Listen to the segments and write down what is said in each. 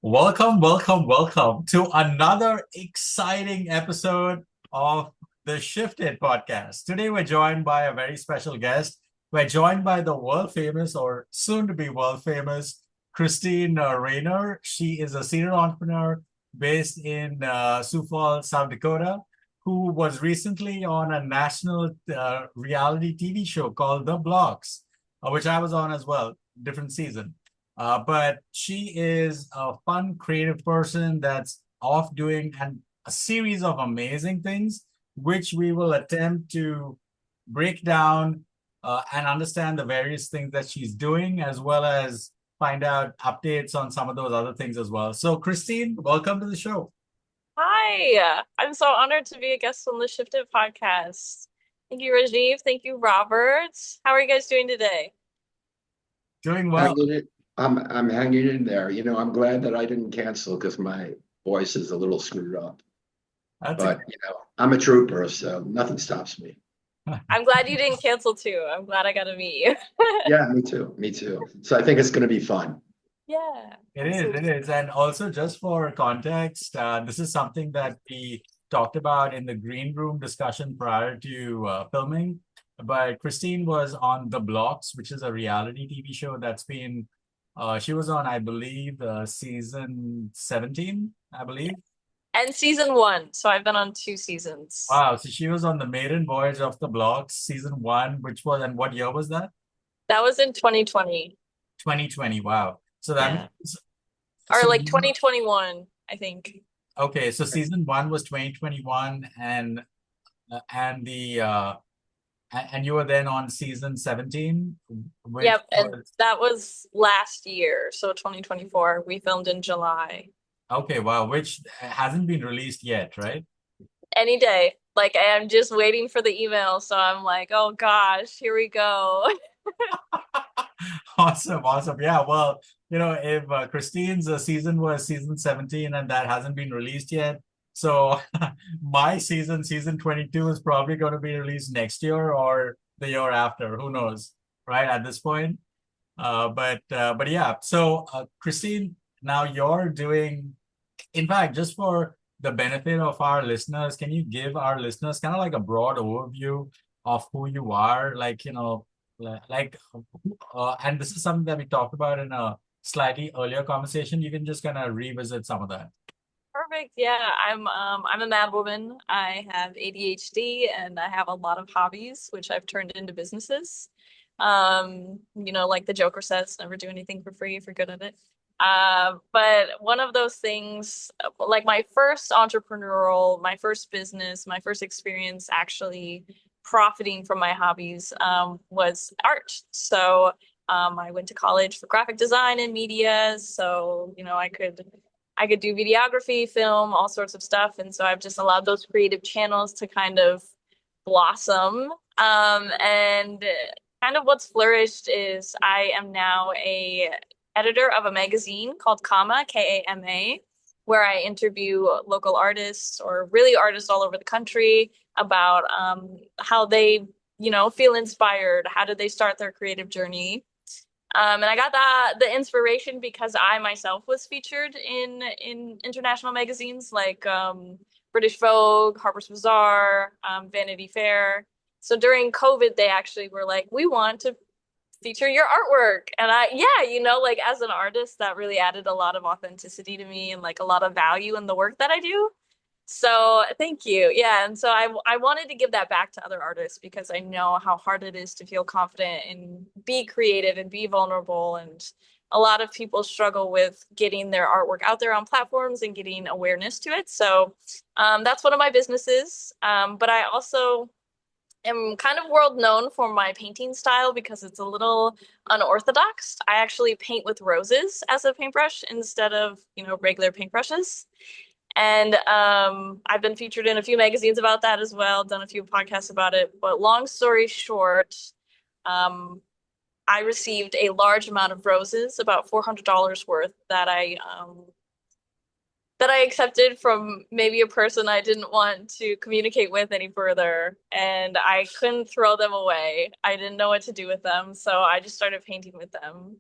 Welcome, welcome, welcome to another exciting episode of the Shifted podcast. Today, we're joined by a very special guest. We're joined by the world famous, or soon to be world famous, Kristine Reiner. She is a senior entrepreneur based in Sioux Falls, South Dakota, who was recently on a national reality TV show called The Blox, which I was on as well, different season. But she is a fun, creative person that's off doing a series of amazing things, which we will attempt to break down and understand the various things that she's doing, as well as find out updates on some of those other things as well. So, Kristine, welcome to the show. Hi, I'm so honored to be a guest on the Shifted podcast. Thank you, Rajiv. Thank you, Robert. How are you guys doing today? Doing well. Hanging it. I'm hanging in there. I'm glad that I didn't cancel because my voice is a little screwed up. That's a, But I'm a trooper, so nothing stops me. I'm glad you didn't cancel too. I'm glad I got to meet you. Yeah, me too. Me too. So I think it's going to be fun. Yeah, It is, it absolutely. is. And also, just for context, this is something that we talked about in the green room discussion prior to filming. But Kristine was on The Blox, which is a reality TV show that's been, she was on, I believe, season 17, I believe. And season one. So I've been on two seasons. Wow. So she was on the maiden voyage of The Blox, season one, which was, and what year was that? That was in 2020. 2020. Wow. So that Yeah. means, Or so like 2021, I think. okay, so season one was 2021, and the and you were then on season 17, which Yep, and was that was last year. So 2024. We filmed in July. okay, wow, which hasn't been released yet, right? Any day. Like I'm just waiting for the email, so I'm like, oh gosh, here we go. Awesome, awesome. Yeah, well, if Christine's season was season 17 and that hasn't been released yet, so my season 22 is probably going to be released next year or the year after, who knows, right? At this point. But yeah, so Kristine, now you're doing, in fact, just for the benefit of our listeners, can you give our listeners kind of like a broad overview of who you are? Like, and this is something that we talked about in a slightly earlier conversation. You can just kind of revisit some of that. Perfect. Yeah, I'm a mad woman. I have ADHD and I have a lot of hobbies, which I've turned into businesses. Like the Joker says, never do anything for free if you're good at it. But one of those things, like my first business, my first experience actually profiting from my hobbies, was art. So, I went to college for graphic design and media, so I could do videography, film, all sorts of stuff. And so I've just allowed those creative channels to kind of blossom. And kind of what's flourished is I am now a editor of a magazine called Kama, Kama, where I interview local artists or really artists all over the country about how they, feel inspired. How did they start their creative journey? And I got the inspiration because I myself was featured in international magazines like British Vogue, Harper's Bazaar, Vanity Fair. So during COVID, they actually were like, "We want to feature your artwork," and yeah, like as an artist, that really added a lot of authenticity to me and like a lot of value in the work that I do. So thank you. Yeah. And so I wanted to give that back to other artists because I know how hard it is to feel confident and be creative and be vulnerable. And a lot of people struggle with getting their artwork out there on platforms and getting awareness to it. So that's one of my businesses. But I also am kind of world known for my painting style because it's a little unorthodox. I actually paint with roses as a paintbrush instead of, regular paintbrushes. And I've been featured in a few magazines about that as well, done a few podcasts about it. But long story short, um, I received a large amount of roses, about $400 worth, that I accepted from maybe a person I didn't want to communicate with any further. And I couldn't throw them away. I didn't know what to do with them, so I just started painting with them.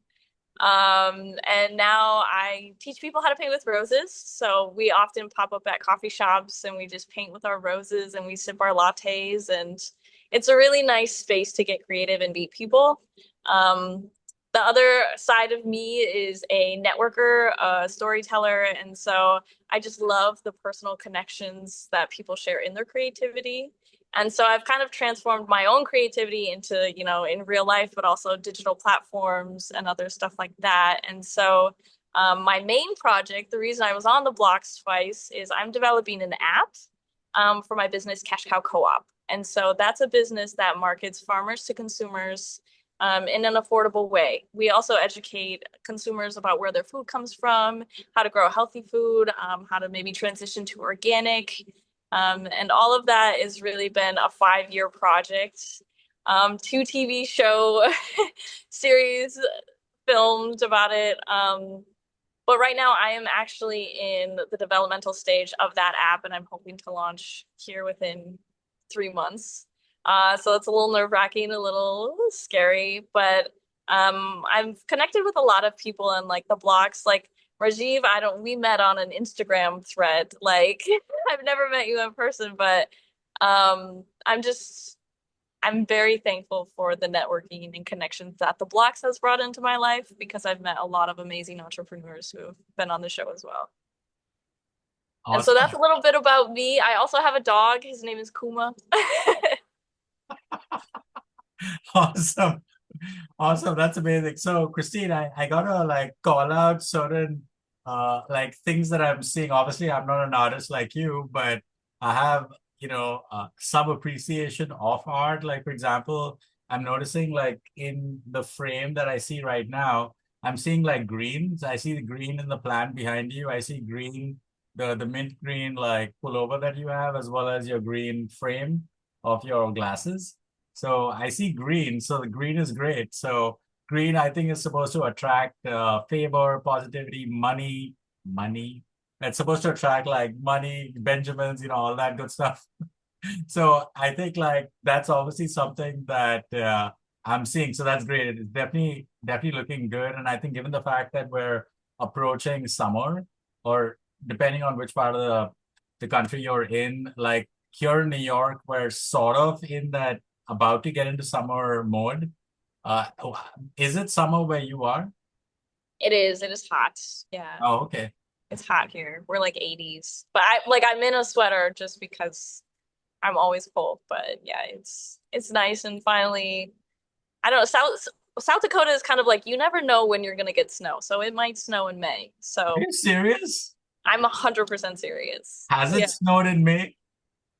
And now I teach people how to paint with roses. So we often pop up at coffee shops and we just paint with our roses and we sip our lattes. And it's a really nice space to get creative and meet people. The other side of me is a networker, a storyteller. And so I just love the personal connections that people share in their creativity. And so I've kind of transformed my own creativity into, in real life, but also digital platforms and other stuff like that. And so my main project, the reason I was on the Blox twice, is I'm developing an app for my business, Cash Cow Co-op. And so that's a business that markets farmers to consumers in an affordable way. We also educate consumers about where their food comes from, how to grow healthy food, how to maybe transition to organic. And all of that has really been a 5-year project. 2 TV show series filmed about it. But right now I am actually in the developmental stage of that app, and I'm hoping to launch here within 3 months. So it's a little nerve-wracking, a little scary, but I'm connected with a lot of people and like the Blox, like Rajiv, we met on an Instagram thread. Like I've never met you in person, but I'm very thankful for the networking and connections that the Blox has brought into my life, because I've met a lot of amazing entrepreneurs who have been on the show as well. Awesome. And so that's a little bit about me. I also have a dog. His name is Kuma. Awesome. Awesome. That's amazing. So, Kristine, I gotta like call out certain like things that I'm seeing. Obviously, I'm not an artist like you, but I have, some appreciation of art. Like, for example, I'm noticing like in the frame that I see right now, I'm seeing like greens. I see the green in the plant behind you. I see green, the mint green like pullover that you have, as well as your green frame of your glasses. So I see green. So the green is great. So green, I think, is supposed to attract favor, positivity, money. It's supposed to attract like money, Benjamins, all that good stuff. So I think like that's obviously something that I'm seeing. So that's great. It's definitely looking good. And I think given the fact that we're approaching summer, or depending on which part of the country you're in, like here in New York, we're sort of in that about to get into summer mode. Uh, is it summer where you are? It is. It is hot. Yeah. Oh, okay. It's hot here. We're like 80s. But I'm in a sweater just because I'm always cold. But yeah, it's nice, and finally, I don't know, South Dakota is kind of like you never know when you're gonna get snow. So it might snow in May. Are So you serious? I'm 100% serious. Has Yeah. it snowed in May?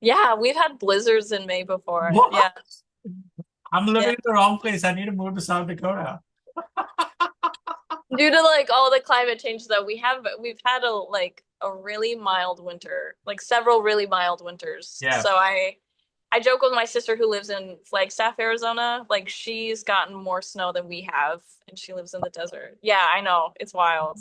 Yeah, we've had blizzards in May before. What? Yeah. I'm living Yeah. in the wrong place. I need to move to South Dakota. Due to like all the climate change though, we've had a really mild winter, like several really mild winters. Yeah. So I joke with my sister who lives in Flagstaff, Arizona, like she's gotten more snow than we have, and she lives in the desert. Yeah, I know. It's wild.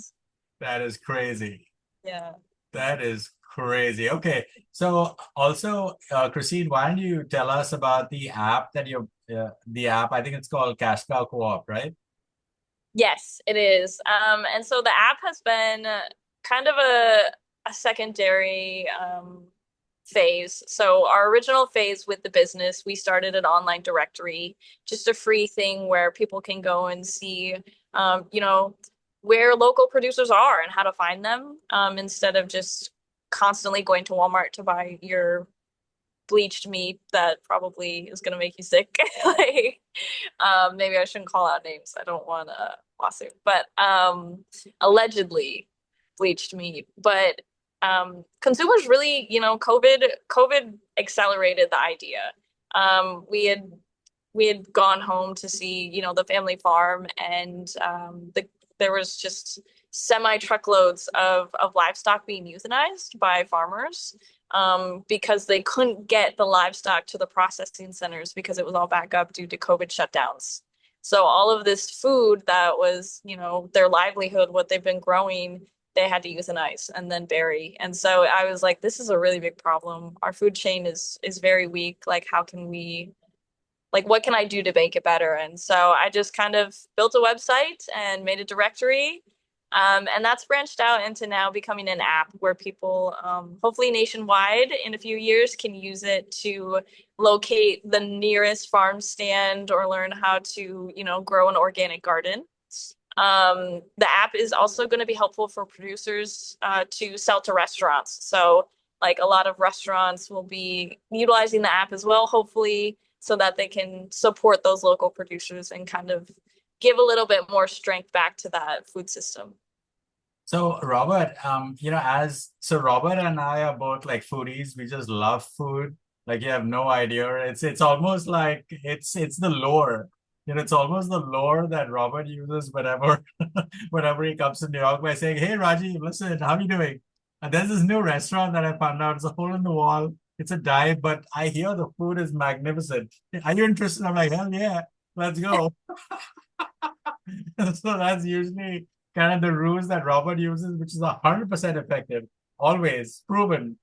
That is crazy. Yeah. That is crazy. Okay. So also, Kristine, why don't you tell us about the app the app, I think it's called Cash Cow Co-op, right? Yes, it is. And so the app has been kind of a secondary phase. So our original phase with the business, we started an online directory, just a free thing where people can go and see, where local producers are and how to find them, instead of just constantly going to Walmart to buy your bleached meat that probably is going to make you sick. Like, maybe I shouldn't call out names. I don't want a lawsuit, but allegedly bleached meat. But consumers really, COVID accelerated the idea. We had gone home to see, the family farm, and there was just semi truckloads of livestock being euthanized by farmers, because they couldn't get the livestock to the processing centers because it was all back up due to COVID shutdowns. So all of this food that was, their livelihood, what they've been growing, they had to euthanize and then bury. And so I was like, this is a really big problem. Our food chain is very weak. Like, how can we like what can I do to make it better? And so I just kind of built a website and made a directory. And that's branched out into now becoming an app where people, hopefully nationwide in a few years, can use it to locate the nearest farm stand or learn how to, grow an organic garden. The app is also going to be helpful for producers to sell to restaurants. So like a lot of restaurants will be utilizing the app as well, hopefully, so that they can support those local producers and kind of give a little bit more strength back to that food system. So Robert, Robert and I are both like foodies. We just love food. Like you have no idea. It's almost like it's the lore. It's almost the lore that Robert uses whenever he comes to New York by saying, "Hey Rajiv, listen, how are you doing? And there's this new restaurant that I found out. It's a hole in the wall. It's a dive, but I hear the food is magnificent. Are you interested?" I'm like, "Hell yeah, let's go." So that's usually kind of the rules that Robert uses, which is 100% effective, always proven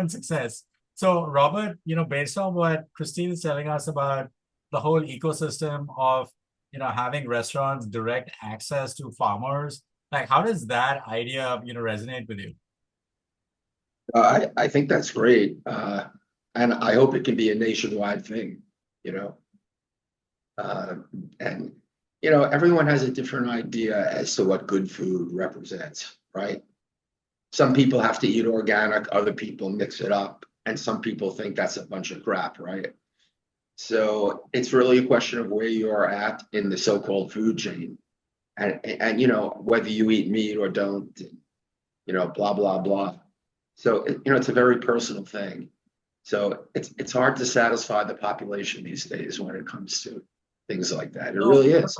success. So Robert, based on what Kristine is telling us about the whole ecosystem of, having restaurants direct access to farmers, like how does that idea, resonate with you? I think that's great. And I hope it can be a nationwide thing, and everyone has a different idea as to what good food represents, right? Some people have to eat organic, other people mix it up, and some people think that's a bunch of crap, right? So it's really a question of where you are at in the so-called food chain, and whether you eat meat or don't, blah blah blah. So it's a very personal thing. So it's hard to satisfy the population these days when it comes to things like that. It really is.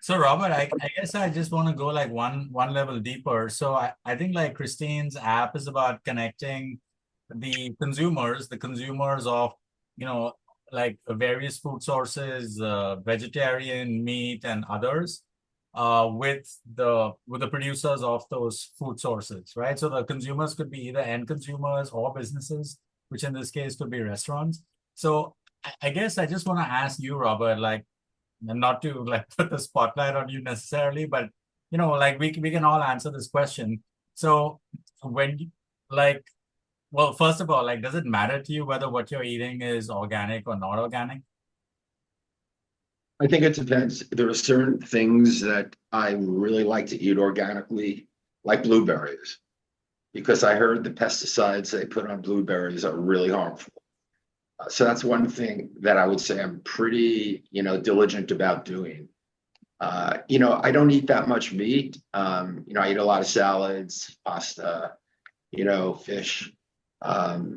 So Robert, I guess I just want to go like one level deeper. So I think like Kristine's app is about connecting the consumers of, like various food sources, vegetarian, meat, and others, with the producers of those food sources, right? So the consumers could be either end consumers or businesses, which in this case could be restaurants. So I guess I just want to ask you, Robert, like, and not to like put the spotlight on you necessarily, but like we can all answer this question. So well, first of all, like, does it matter to you whether what you're eating is organic or not organic? I think it depends. There are certain things that I really like to eat organically, like blueberries, because I heard the pesticides they put on blueberries are really harmful. So that's one thing that I would say I'm pretty, diligent about doing. I don't eat that much meat. I eat a lot of salads, pasta, fish.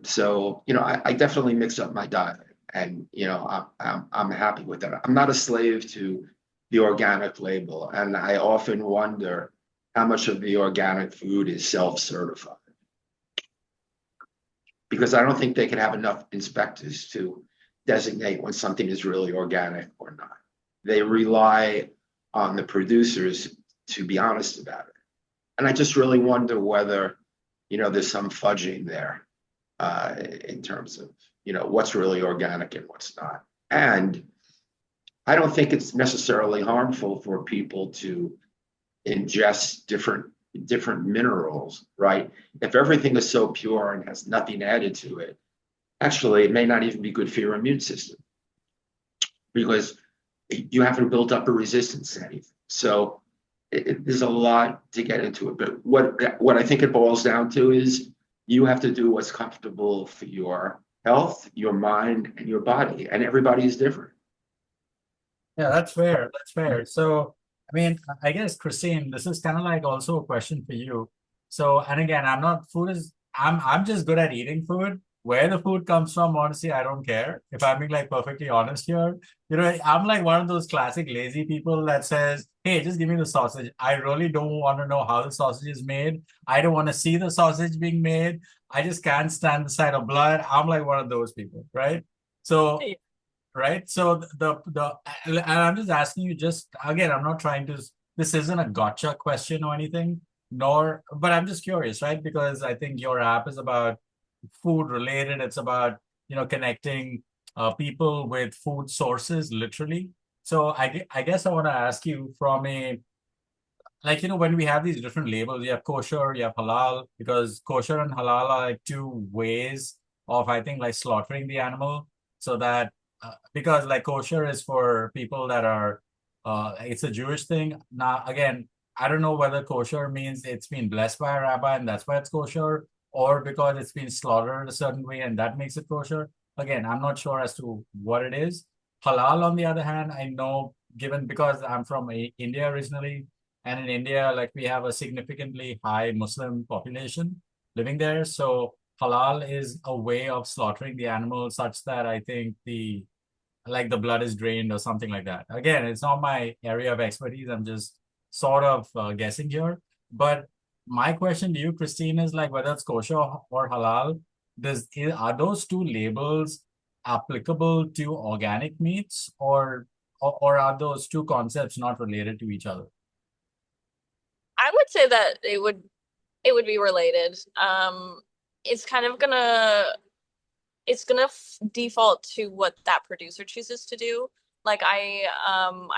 So I definitely mix up my diet, and I'm happy with that. I'm not a slave to the organic label, and I often wonder how much of the organic food is self-certified, because I don't think they can have enough inspectors to designate when something is really organic or not. They rely on the producers to be honest about it. And I just really wonder whether, there's some fudging there in terms of, what's really organic and what's not. And I don't think it's necessarily harmful for people to ingest different minerals, right? If everything is so pure and has nothing added to it, actually, it may not even be good for your immune system, because you haven't built up a resistance to anything. So there's a lot to get into it. But what I think it boils down to is you have to do what's comfortable for your health, your mind, and your body. And everybody is different. Yeah, that's fair. That's fair. So I mean, I guess, Kristine, this is kind of like also a question for you. So, and again, I'm just good at eating food. Where the food comes from, honestly, I don't care. If I'm being like perfectly honest here, I'm like one of those classic lazy people that says, "Hey, just give me the sausage. I really don't want to know how the sausage is made. I don't want to see the sausage being made. I just can't stand the sight of blood." I'm like one of those people, right? So right? So and I'm just asking you, just again, I'm not trying to, this isn't a gotcha question or anything, but I'm just curious, right? Because I think your app is about food related. It's about, connecting people with food sources, literally. So I guess I want to ask you from a like, when we have these different labels, you have kosher, you have halal, because kosher and halal are like two ways of, I think, like slaughtering the animal. So that, because like kosher is for people that are, it's a Jewish thing. Now, again, I don't know whether kosher means it's been blessed by a rabbi and that's why it's kosher, or because it's been slaughtered a certain way and that makes it kosher. Again, I'm not sure as to what it is. Halal, on the other hand, I know, given because I'm from India originally, and in India, like we have a significantly high Muslim population living there. So halal is a way of slaughtering the animal such that I think the blood is drained or something like that. Again, it's not my area of expertise. I'm just sort of guessing here. But my question to you, Kristine, is like whether it's kosher or halal, are those two labels applicable to organic meats, or are those two concepts not related to each other? I would say that it would be related. It's kind of gonna default to what that producer chooses to do. Like I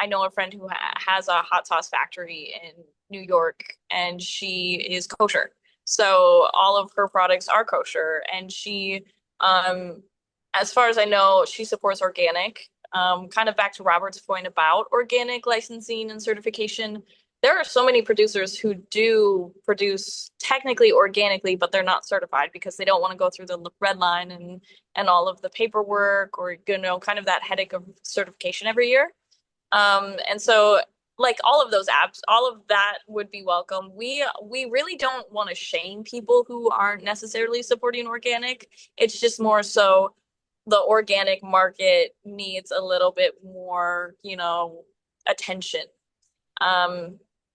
know a friend who has a hot sauce factory in New York, and she is kosher. So all of her products are kosher, and um, as far as I know, she supports organic. Kind of back to Robert's point about organic licensing and certification. There are so many producers who do produce technically organically, but they're not certified because they don't want to go through the red line and all of the paperwork, or kind of that headache of certification every year. And so like all of those apps, all of that would be welcome. We really don't want to shame people who aren't necessarily supporting organic. It's just more so the organic market needs a little bit more, attention.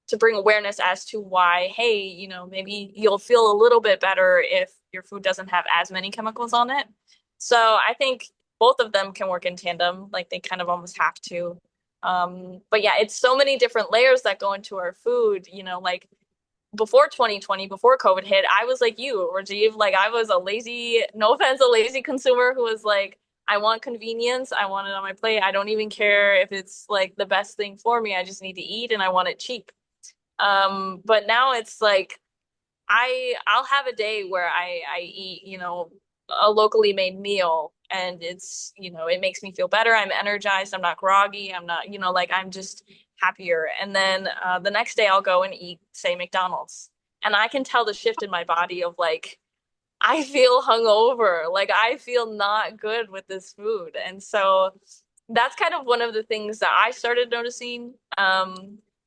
To bring awareness as to why, hey, maybe you'll feel a little bit better if your food doesn't have as many chemicals on it. So I think both of them can work in tandem, like they kind of almost have to. But yeah, it's so many different layers that go into our food, like before 2020, before COVID hit, I was like you, Rajiv, like I was a lazy, no offense, a lazy consumer who was like, I want convenience. I want it on my plate. I don't even care if it's like the best thing for me. I just need to eat and I want it cheap. But now it's like I'll have a day where I eat, a locally made meal, and it's, it makes me feel better. I'm energized. I'm not groggy. I'm not, like I'm just happier. And then the next day I'll go and eat, say, McDonald's. And I can tell the shift in my body of like, I feel hungover. Like I feel not good with this food. And so that's kind of one of the things that I started noticing.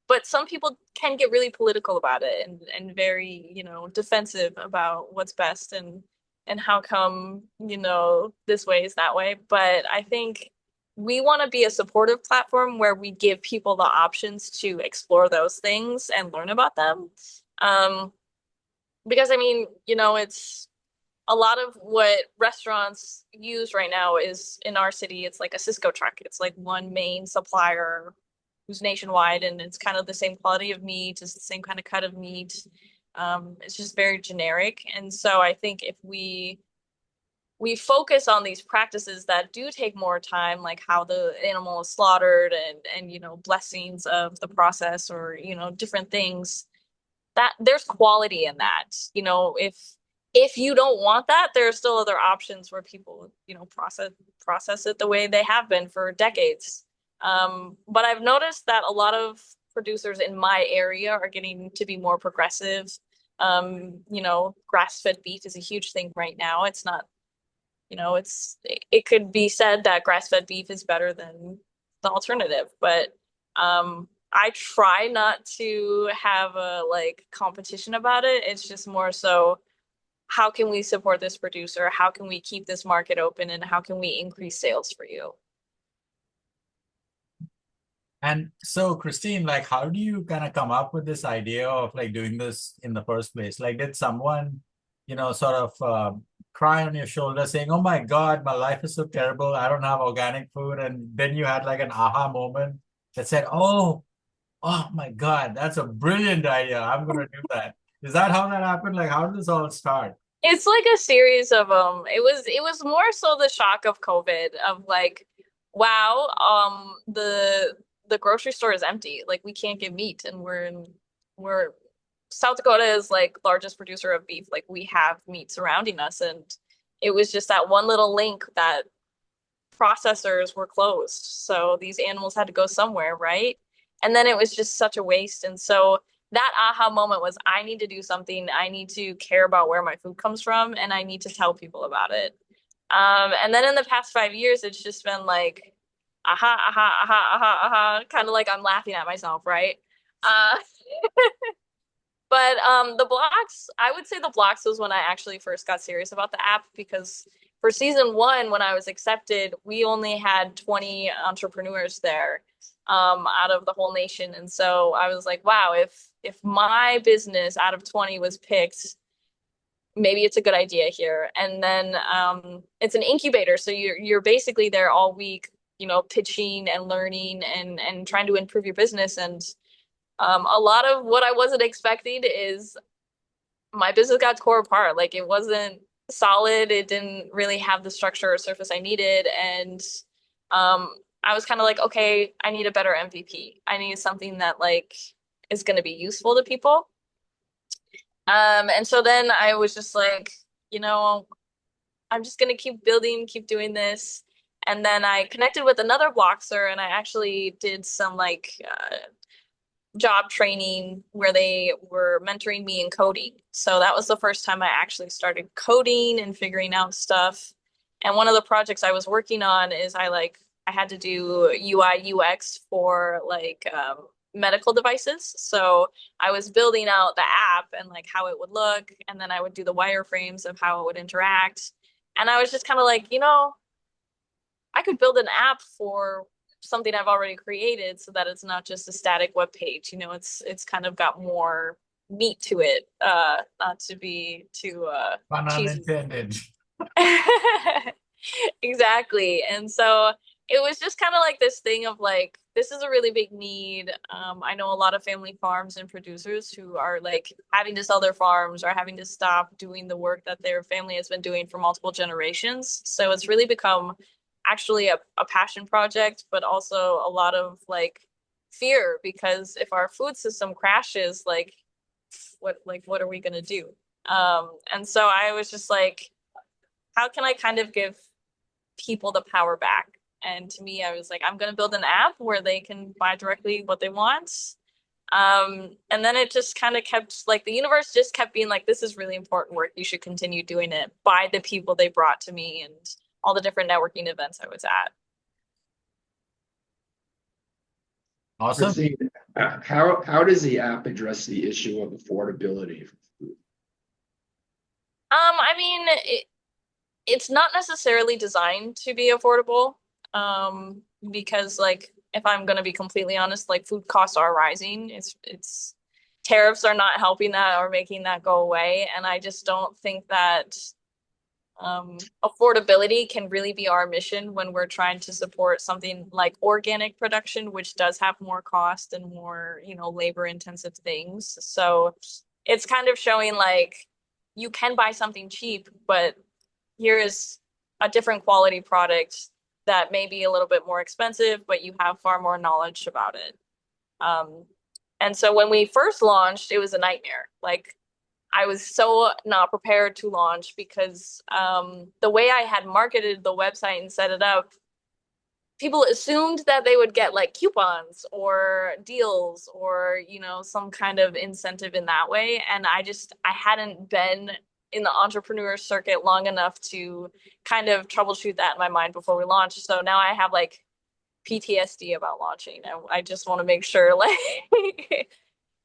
But some people can get really political about it and very, defensive about what's best and how come, this way is that way. But I think we want to be a supportive platform where we give people the options to explore those things and learn about them. Because I mean, it's a lot of what restaurants use right now is in our city, it's like a Cisco truck. It's like one main supplier who's nationwide, and it's kind of the same quality of meat, it's the same kind of cut of meat. It's just very generic. And so I think if we focus on these practices that do take more time, like how the animal is slaughtered and blessings of the process, or different things, that there's quality in that. If you don't want that, there are still other options where people process it the way they have been for decades. But I've noticed that a lot of producers in my area are getting to be more progressive. Grass-fed beef is a huge thing right now. It's not, it could be said that grass-fed beef is better than the alternative, but I try not to have a competition about it. It's just more so, how can we support this producer? How can we keep this market open? And how can we increase sales for you? And so, Kristine, how do you kind of come up with this idea of doing this in the first place? Did someone, sort of cry on your shoulder saying, "Oh my God, my life is so terrible. I don't have organic food." And then you had an aha moment that said, oh my God, that's a brilliant idea. I'm going to do that. Is that how that happened? How did this all start? It's like a series of it was more so the shock of COVID of like, wow, the grocery store is empty. Like we can't get meat and we're South Dakota is like largest producer of beef. Like we have meat surrounding us, and it was just that one little link that processors were closed. So these animals had to go somewhere, right? And then it was just such a waste. And so that aha moment was I need to do something. I need to care about where my food comes from, and I need to tell people about it. And then in the past 5 years, it's just been like, aha, aha, aha, aha, aha, kind of like I'm laughing at myself, right? Uh, but the blocks, I would say the blocks was when I actually first got serious about the app because for season one, when I was accepted, we only had 20 entrepreneurs there out of the whole nation. And so I was like, wow, if my business out of 20 was picked, maybe it's a good idea here. And then it's an incubator, so you're basically there all week, pitching and learning and trying to improve your business. And a lot of what I wasn't expecting is my business got tore apart. Like it wasn't solid. It didn't really have the structure or surface I needed. And I was kind of like, okay, I need a better MVP. I need something that like is going to be useful to people. And so then I was just like, I'm just going to keep building, keep doing this. And then I connected with another Bloxer and I actually did some like job training where they were mentoring me in coding. So that was the first time I actually started coding and figuring out stuff. And one of the projects I was working on is I had to do UI UX for like medical devices. So I was building out the app and like how it would look, and then I would do the wireframes of how it would interact. And I was just kind of like, I could build an app for something I've already created so that it's not just a static web page. It's kind of got more meat to it, not to be too Pun cheesy. unintended. Exactly. And so it was just kind of like this thing of like, this is a really big need. I know a lot of family farms and producers who are like having to sell their farms or having to stop doing the work that their family has been doing for multiple generations. So it's really become actually a passion project, but also a lot of like fear because if our food system crashes, like what are we gonna do? And so I was just like, how can I kind of give people the power back? And to me, I was like, I'm gonna build an app where they can buy directly what they want. And then it just kind of kept like the universe just kept being like, this is really important work. You should continue doing it by the people they brought to me and all the different networking events I was at. Awesome. Kristine, how does the app address the issue of affordability for food? I mean, it's not necessarily designed to be affordable. Because like if I'm gonna be completely honest, like food costs are rising. It's tariffs are not helping that or making that go away. And I just don't think that affordability can really be our mission when we're trying to support something like organic production, which does have more cost and more, labor intensive things. So it's kind of showing like you can buy something cheap, but here is a different quality product that may be a little bit more expensive, but you have far more knowledge about it. And so when we first launched, it was a nightmare. Like I was so not prepared to launch because the way I had marketed the website and set it up, people assumed that they would get like coupons or deals or, some kind of incentive in that way. And I hadn't been in the entrepreneur circuit long enough to kind of troubleshoot that in my mind before we launched. So now I have like PTSD about launching. I just want to make sure like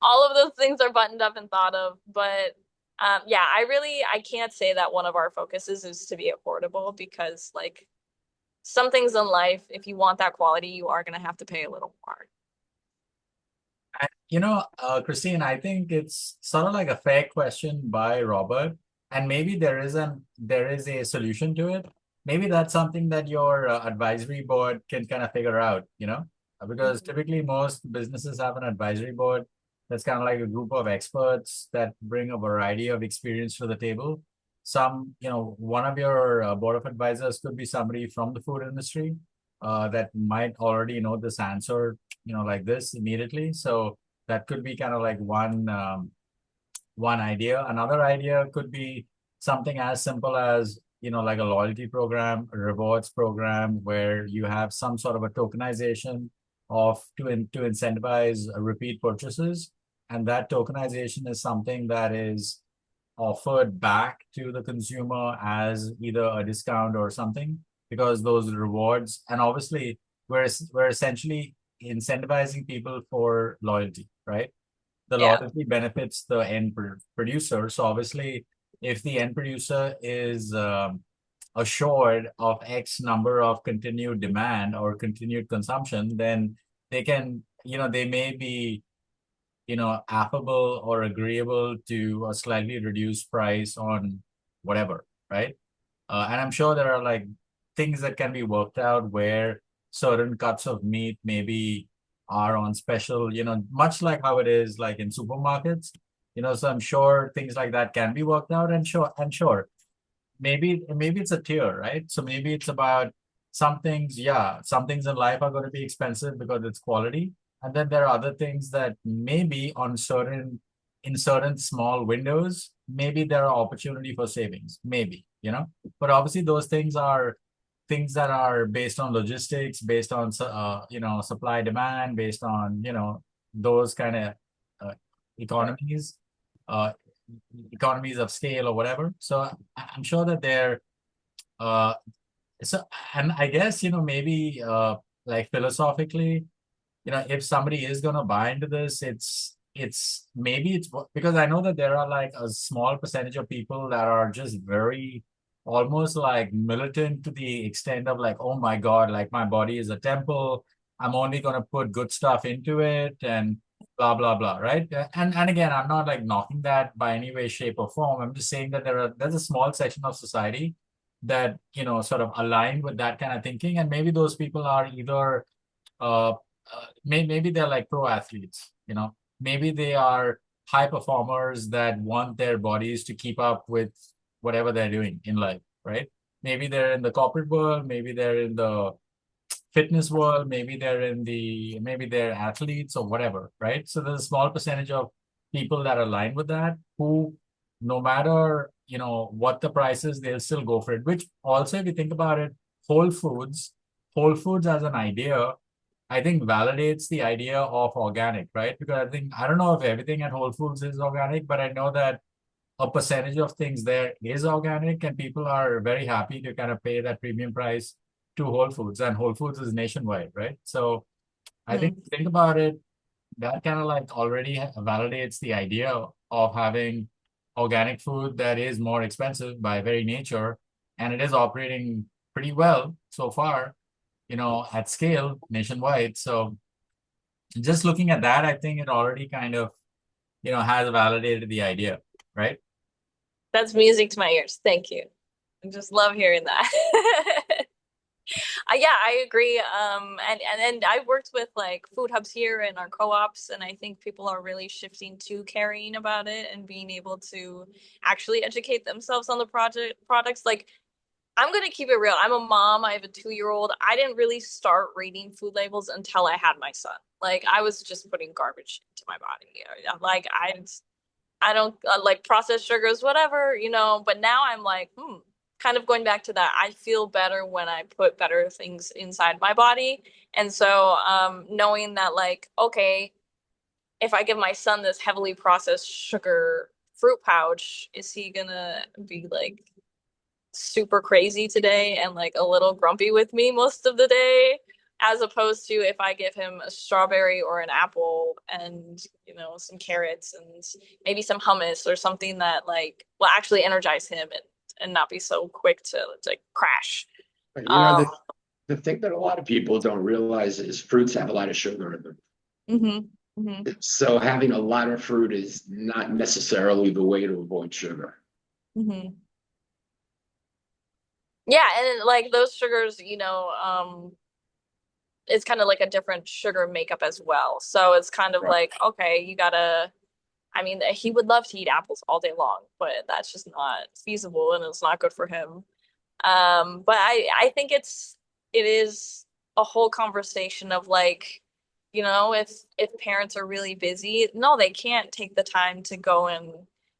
all of those things are buttoned up and thought of. But yeah, I can't say that one of our focuses is to be affordable because like some things in life, if you want that quality, you are going to have to pay a little more. Kristine, I think it's sort of like a fair question by Robert, and maybe there is a solution to it. Maybe that's something that your advisory board can kind of figure out, because typically most businesses have an advisory board that's kind of like a group of experts that bring a variety of experience to the table. one of your board of advisors could be somebody from the food industry that might already know this answer, like this immediately. So that could be kind of like one idea. Another idea could be something as simple as, like a loyalty program, a rewards program, where you have some sort of a tokenization to incentivize repeat purchases. And that tokenization is something that is offered back to the consumer as either a discount or something, because those rewards, and obviously we're essentially incentivizing people for loyalty, right? The Yeah. loyalty benefits the end producer. So obviously, if the end producer is assured of X number of continued demand or continued consumption, then they may be, affable or agreeable to a slightly reduced price on whatever, right? And I'm sure there are like things that can be worked out where certain cuts of meat maybe are on special, much like how it is like in supermarkets, so I'm sure things like that can be worked out, and sure, maybe it's a tier, right? So maybe it's about some things, yeah, some things in life are going to be expensive because it's quality. And then there are other things that maybe in certain small windows, maybe there are opportunity for savings, maybe, but obviously those things are things that are based on logistics, based on, supply demand, based on, those kind of uh, economies, uh, economies of scale or whatever. So I'm sure that they're uh so and I guess maybe like philosophically, if somebody is gonna buy into this, it's maybe it's because I know that there are like a small percentage of people that are just very almost like militant to the extent of like, oh my God, like my body is a temple. I'm only gonna put good stuff into it and blah blah blah, right? And again, I'm not like knocking that by any way, shape, or form. I'm just saying that there's a small section of society that sort of aligned with that kind of thinking, and maybe those people are either uh, maybe they're like pro athletes, maybe they are high performers that want their bodies to keep up with whatever they're doing in life, right? Maybe they're in the corporate world, maybe they're in the fitness world, maybe they're athletes or whatever, right? So there's a small percentage of people that align with that, who no matter what the price is, they'll still go for it. Which also, if you think about it, Whole Foods, Whole Foods as an idea, I think validates the idea of organic, right? Because I don't know if everything at Whole Foods is organic, but I know that a percentage of things there is organic, and people are very happy to kind of pay that premium price to Whole Foods, and Whole Foods is nationwide, right? So I think about it, that kind of like already validates the idea of having organic food that is more expensive by very nature, and it is operating pretty well so far, at scale nationwide. So just looking at that, I think it already kind of, has validated the idea, right? That's music to my ears. Thank you. I just love hearing that. Yeah, I agree. And I've worked with like food hubs here and our co-ops, and I think people are really shifting to caring about it and being able to actually educate themselves on the products. Like, I'm gonna keep it real. I'm a mom. I have a 2-year-old. I didn't really start reading food labels until I had my son. Like, I was just putting garbage into my body. Like, I don't like processed sugars, whatever, but now I'm like, kind of going back to that. I feel better when I put better things inside my body. And so, knowing that, like, okay, if I give my son this heavily processed sugar fruit pouch, is he gonna be like super crazy today and like a little grumpy with me most of the day? As opposed to if I give him a strawberry or an apple and, some carrots and maybe some hummus or something that like will actually energize him and not be so quick to like crash. But, the thing that a lot of people don't realize is fruits have a lot of sugar in them. So having a lot of fruit is not necessarily the way to avoid sugar. Yeah, and like those sugars, it's kind of like a different sugar makeup as well. So it's kind of like, okay, you gotta I mean, he would love to eat apples all day long, but that's just not feasible and it's not good for him. But I think it is a whole conversation of like, if parents are really busy, no, they can't take the time to go and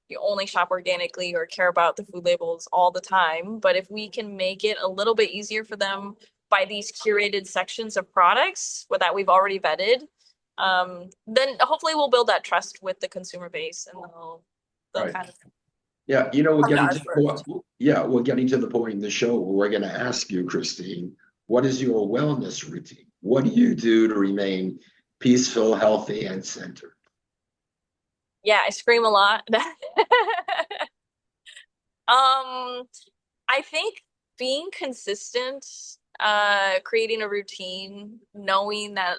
you only shop organically or care about the food labels all the time. But if we can make it a little bit easier for them by these curated sections of products that we've already vetted, then hopefully we'll build that trust with the consumer base and they'll Right. kind of Yeah, we're come to getting us to the first. point, yeah, we're getting to the point in the show where we're going to ask you, Kristine, what is your wellness routine? What do you do to remain peaceful, healthy, and centered? Yeah, I scream a lot. I think being consistent, creating a routine, knowing that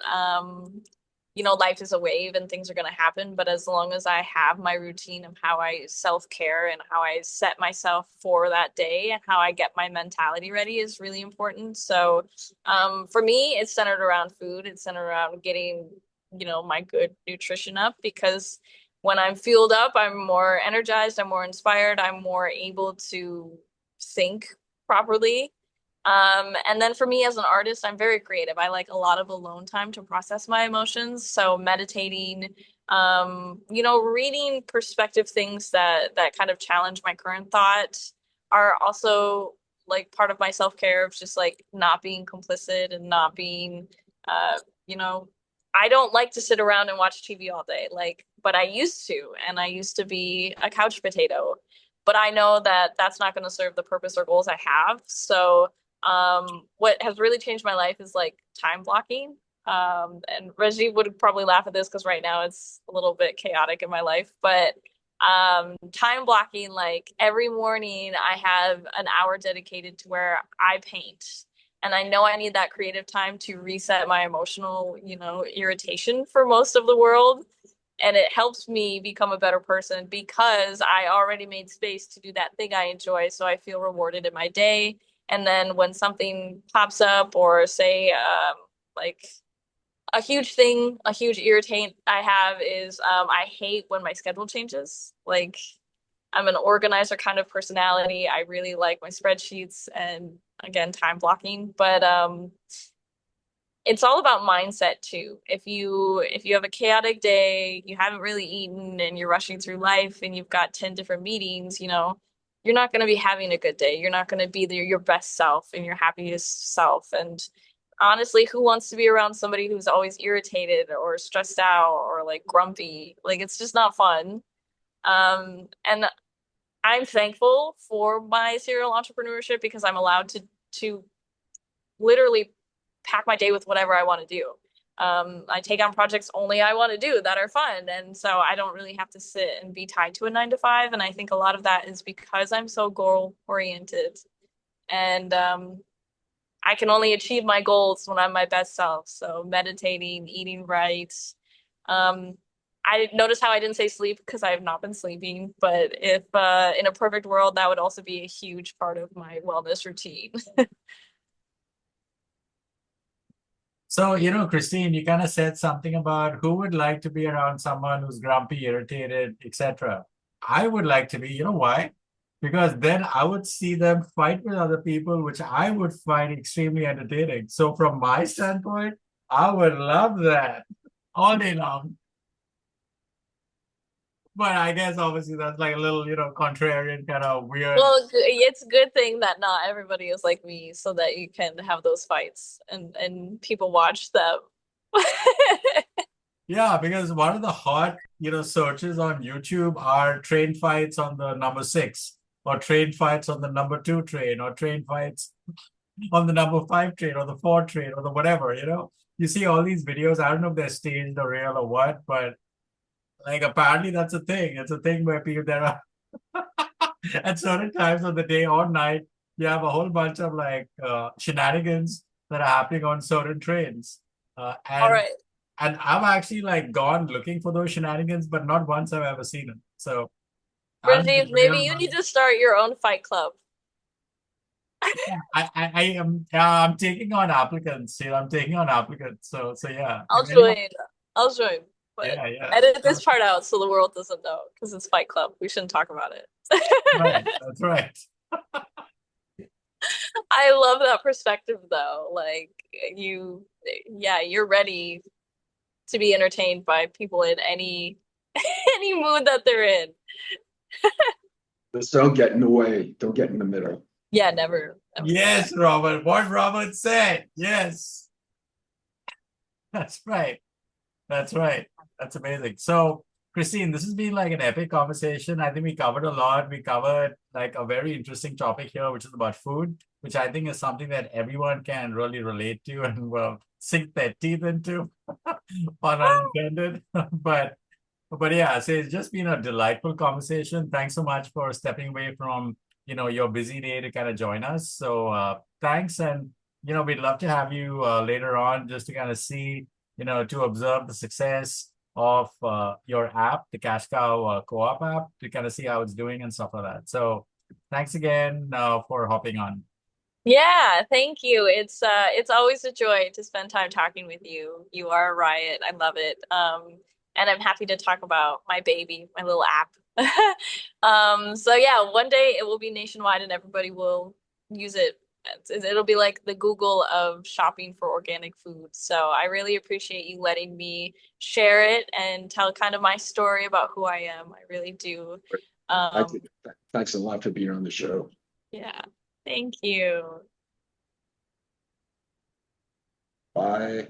life is a wave and things are going to happen, but as long as I have my routine of how I self-care and how I set myself for that day and how I get my mentality ready is really important. So, for me, it's centered around food. It's centered around getting, my good nutrition up because when I'm fueled up, I'm more energized, I'm more inspired, I'm more able to think properly. And then for me as an artist, I'm very creative. I like a lot of alone time to process my emotions. So meditating, reading perspective things that kind of challenge my current thought are also like part of my self-care of just like not being complicit and not being uh, you know, I don't like to sit around and watch TV all day, like, but I used to, and I used to be a couch potato. But I know that that's not going to serve the purpose or goals I have. So what has really changed my life is like time blocking. And Rajiv would probably laugh at this because right now it's a little bit chaotic in my life, but time blocking, like every morning I have an hour dedicated to where I paint. And I know I need that creative time to reset my emotional, irritation for most of the world. And it helps me become a better person because I already made space to do that thing I enjoy. So I feel rewarded in my day. And then when something pops up, or say, like a huge thing, a huge irritant I have is I hate when my schedule changes. Like, I'm an organizer kind of personality. I really like my spreadsheets and again, time blocking. But it's all about mindset too. If you have a chaotic day, you haven't really eaten and you're rushing through life and you've got 10 different meetings, you're not going to be having a good day. You're not going to be your best self and your happiest self. And honestly, who wants to be around somebody who's always irritated or stressed out or like grumpy? Like it's just not fun. And I'm thankful for my serial entrepreneurship because I'm allowed to literally pack my day with whatever I want to do. I take on projects only I want to do that are fun. And so I don't really have to sit and be tied to a 9 to 5. And I think a lot of that is because I'm so goal oriented. And I can only achieve my goals when I'm my best self. So meditating, eating right. I notice how I didn't say sleep because I have not been sleeping. But if in a perfect world, that would also be a huge part of my wellness routine. So, Kristine, you kind of said something about who would like to be around someone who's grumpy, irritated, etc. I would like to be, you know why? Because then I would see them fight with other people, which I would find extremely entertaining. So, from my standpoint, I would love that all day long. But I guess obviously that's like a little, contrarian kind of weird. Well, it's a good thing that not everybody is like me, so that you can have those fights and people watch them. Yeah, because one of the hot, searches on YouTube are train fights on the number 6, or train fights on the number 2 train, or train fights on the number 5 train, or the 4 train, or the whatever. You see all these videos. I don't know if they're staged or real or what, but like apparently that's a thing. It's a thing where people there are at certain times of the day or night, you have a whole bunch of like shenanigans that are happening on certain trains. Uh, All and right, and I've actually like gone looking for those shenanigans, but not once I've ever seen them. So I don't know if Rajiv, it's maybe real. you need to start your own fight club. I am I'm taking on applicants. I'm taking on applicants. So yeah. I'll If anyone join. I'll join. But Yeah. edit this part out so the world doesn't know because it's Fight Club. We shouldn't talk about it. Right. That's right. I love that perspective though. Like you're ready to be entertained by people in any any mood that they're in. Just don't get in the way. Don't get in the middle. Yeah, never. Yes, Robert. What Robert said. Yes. That's right. That's right. That's amazing. So, Kristine, this has been like an epic conversation. I think we covered a lot. We covered like a very interesting topic here, which is about food, which I think is something that everyone can really relate to and will sink their teeth into, pun unintended. But yeah, so it's just been a delightful conversation. Thanks so much for stepping away from, your busy day to kind of join us. So thanks. And, we'd love to have you later on just to kind of see, to observe the success of your app, the Cash Cow co-op app, to kind of see how it's doing and stuff like that. So thanks again for hopping on. Yeah, thank you. It's always a joy to spend time talking with you. You are a riot. I love it. And I'm happy to talk about my baby, my little app. So yeah, one day it will be nationwide and everybody will use it. It'll be like the Google of shopping for organic food. So I really appreciate you letting me share it and tell kind of my story about who I am. I really do. Thanks a lot for being on the show. Yeah, thank you. Bye.